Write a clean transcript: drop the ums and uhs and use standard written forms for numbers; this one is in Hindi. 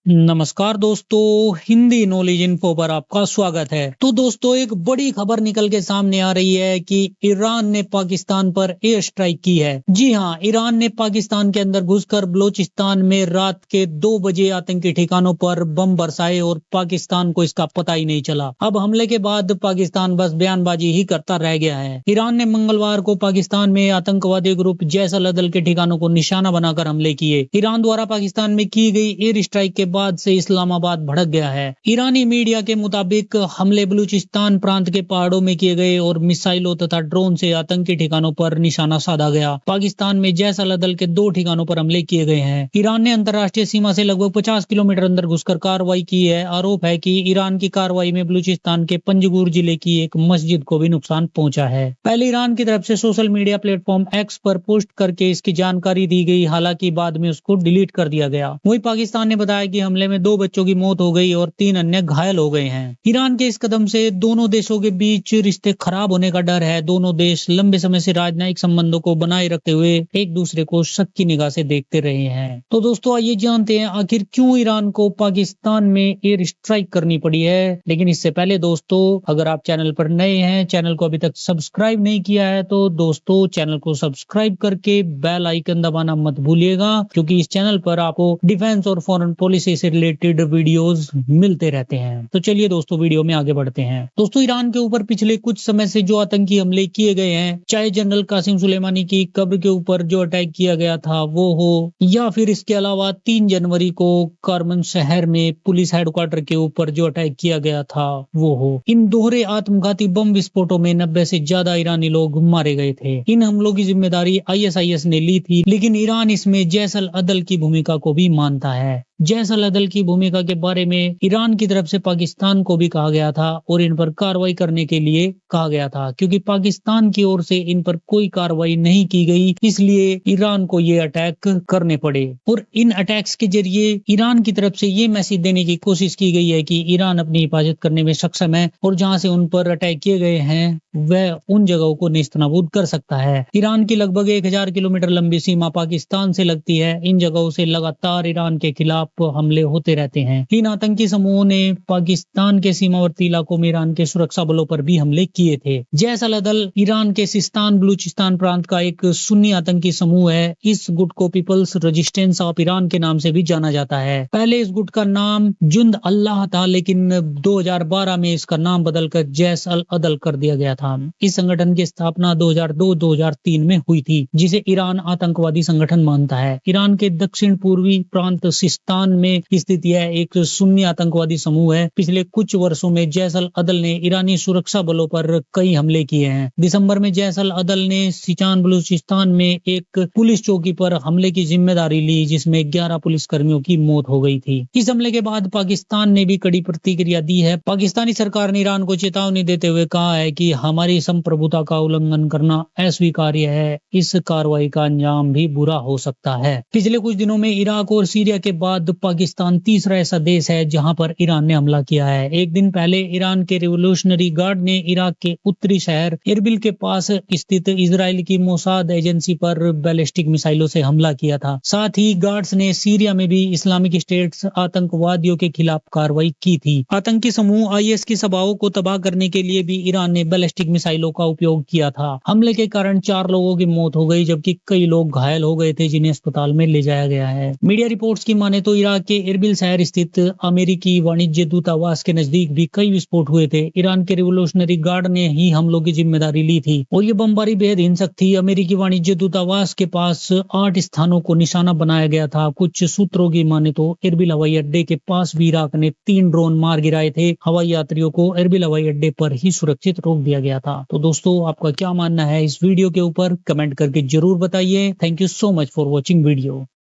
नमस्कार दोस्तों, हिंदी नॉलेज इन्फो पर आपका स्वागत है। तो दोस्तों, एक बड़ी खबर निकल के सामने आ रही है कि ईरान ने पाकिस्तान पर एयर स्ट्राइक की है। जी हां, ईरान ने पाकिस्तान के अंदर घुसकर बलूचिस्तान में रात के 2 बजे आतंकी ठिकानों पर बम बरसाए और पाकिस्तान को इसका पता ही नहीं चला। अब हमले के बाद पाकिस्तान बस बयानबाजी ही करता रह गया है। ईरान ने मंगलवार को पाकिस्तान में आतंकवादी ग्रुप जैश अल अदल के ठिकानों को निशाना बनाकर हमले किए। ईरान द्वारा पाकिस्तान में की गई एयर स्ट्राइक के बाद से इस्लामाबाद भड़क गया है। ईरानी मीडिया के मुताबिक हमले बलूचिस्तान प्रांत के पहाड़ों में किए गए और मिसाइलों तथा ड्रोन से आतंकी ठिकानों पर निशाना साधा गया। पाकिस्तान में जैश अल अदल के 2 ठिकानों पर हमले किए गए हैं। ईरान ने अंतर्राष्ट्रीय सीमा से लगभग 50 किलोमीटर अंदर घुसकर कार्रवाई की है। आरोप है कि ईरान की कार्रवाई में बलूचिस्तान के पंजगुर जिले की एक मस्जिद को भी नुकसान पहुंचा है। पहले ईरान की तरफ से सोशल मीडिया प्लेटफॉर्म एक्स पर पोस्ट करके इसकी जानकारी दी गई, हालांकि बाद में उसको डिलीट कर दिया गया। वहीं पाकिस्तान ने बताया कि हमले में 2 बच्चों की मौत हो गई और 3 अन्य घायल हो गए हैं। ईरान के इस कदम से दोनों देशों के बीच रिश्ते खराब होने का डर है। दोनों देश लंबे समय से राजनयिक संबंधों को बनाए रखते हुए एक दूसरे को शक की निगाह से देखते रहे हैं। तो दोस्तों, आइए जानते हैं आखिर क्यों ईरान को पाकिस्तान में एयर स्ट्राइक करनी पड़ी है। लेकिन इससे पहले दोस्तों, अगर आप चैनल पर नए हैं, चैनल को अभी तक सब्सक्राइब नहीं किया है, तो दोस्तों चैनल को सब्सक्राइब करके बेल आइकन दबाना मत भूलिएगा, क्योंकि इस चैनल पर आपको डिफेंस और फॉरेन पॉलिसी से रिलेटेड वीडियोस मिलते रहते हैं। तो चलिए दोस्तों, वीडियो में आगे बढ़ते हैं। दोस्तों, ईरान के ऊपर पिछले कुछ समय से जो आतंकी हमले किए गए हैं, चाहे जनरल कासिम सुलेमानी की कब्र के ऊपर जो अटैक किया गया था वो हो, या फिर इसके अलावा 3 जनवरी को करमन शहर में पुलिस हेडक्वार्टर के ऊपर जो अटैक किया गया था वो हो, इन दोहरे आत्मघाती बम विस्फोटों में 90 से ज्यादा ईरानी लोग मारे गए थे। इन हमलों की जिम्मेदारी ISIS ने ली थी, लेकिन ईरान इसमें जैश अल अदल की भूमिका को भी मानता है। जैश अल अदल की भूमिका के बारे में ईरान की तरफ से पाकिस्तान को भी कहा गया था और इन पर कार्रवाई करने के लिए कहा गया था, क्योंकि पाकिस्तान की ओर से इन पर कोई कार्रवाई नहीं की गई, इसलिए ईरान को ये अटैक करने पड़े। और इन अटैक्स के जरिए ईरान की तरफ से ये मैसेज देने की कोशिश की गई है कि ईरान अपनी हिफाजत करने में सक्षम है और जहां से उन पर अटैक किए गए हैं वह उन जगहों को नेस्तनाबूद कर सकता है। ईरान की लगभग 1000 किलोमीटर लंबी सीमा पाकिस्तान से लगती है। इन जगहों से लगातार ईरान के खिलाफ हमले होते रहते हैं। इन आतंकी समूहों ने पाकिस्तान के सीमावर्ती इलाकों में ईरान के सुरक्षा बलों पर भी हमले किए थे। जैश अल अदल ईरान के सिस्तान बलूचिस्तान प्रांत का एक सुन्नी आतंकी समूह है। इस गुट को पीपल्स रेजिस्टेंस ऑफ ईरान के नाम से भी जाना जाता है। पहले इस गुट का नाम जुंद अल्लाह था, लेकिन 2012 में इसका नाम बदलकर जैश अल अदल कर दिया गया था। इस संगठन की स्थापना 2002-2003 में हुई थी, जिसे ईरान आतंकवादी संगठन मानता है। ईरान के दक्षिण पूर्वी प्रांत सिस्तान में स्थित यह एक सुन्नी आतंकवादी समूह है। पिछले कुछ वर्षों में जैश अल अदल ने ईरानी सुरक्षा बलों पर कई हमले किए हैं। दिसंबर में जैश अल अदल ने सिचान बलूचिस्तान में एक पुलिस चौकी पर हमले की जिम्मेदारी ली, जिसमें 11 पुलिस कर्मियों की मौत हो गई थी। इस हमले के बाद पाकिस्तान ने भी कड़ी प्रतिक्रिया दी है। पाकिस्तानी सरकार ने ईरान को चेतावनी देते हुए कहा है कि हमारी संप्रभुता का उल्लंघन करना अस्वीकार्य है। इस कार्रवाई का अंजाम भी बुरा हो सकता है। पिछले कुछ दिनों में इराक और सीरिया के बाद पाकिस्तान तीसरा ऐसा देश है जहां पर ईरान ने हमला किया है। एक दिन पहले ईरान के रिवोल्यूशनरी गार्ड ने इराक के उत्तरी शहर इरबिल के पास स्थित इजराइल की मोसाद एजेंसी पर बैलिस्टिक मिसाइलों से हमला किया था। साथ ही गार्ड्स ने सीरिया में भी इस्लामिक स्टेट आतंकवादियों के खिलाफ कार्रवाई की थी। आतंकी समूह IS की सभाओं को तबाह करने के लिए भी ईरान ने बैलिस्टिक मिसाइलों का उपयोग किया था। हमले के कारण 4 लोगों की मौत हो गई, जबकि कई लोग घायल हो गए थे, जिन्हें अस्पताल में ले जाया गया है। मीडिया रिपोर्ट्स की माने तो इराक के इरबिल शहर स्थित अमेरिकी वाणिज्य दूतावास के नजदीक भी कई विस्फोट हुए थे। ईरान के रिवोल्यूशनरी गार्ड ने ही हमलों की जिम्मेदारी ली थी और ये बमबारी बेहद हिंसक थी। अमेरिकी वाणिज्य दूतावास के पास 8 स्थानों को निशाना बनाया गया था। कुछ सूत्रों की माने तो इरबिल हवाई अड्डे के पास भी इराक ने 3 ड्रोन मार गिराए थे। हवाई यात्रियों को इरबिल हवाई अड्डे पर ही सुरक्षित रोक दिया गया था। तो दोस्तों, आपका क्या मानना है इस वीडियो के ऊपर, कमेंट करके जरूर बताइए। Thank you so much for watching video.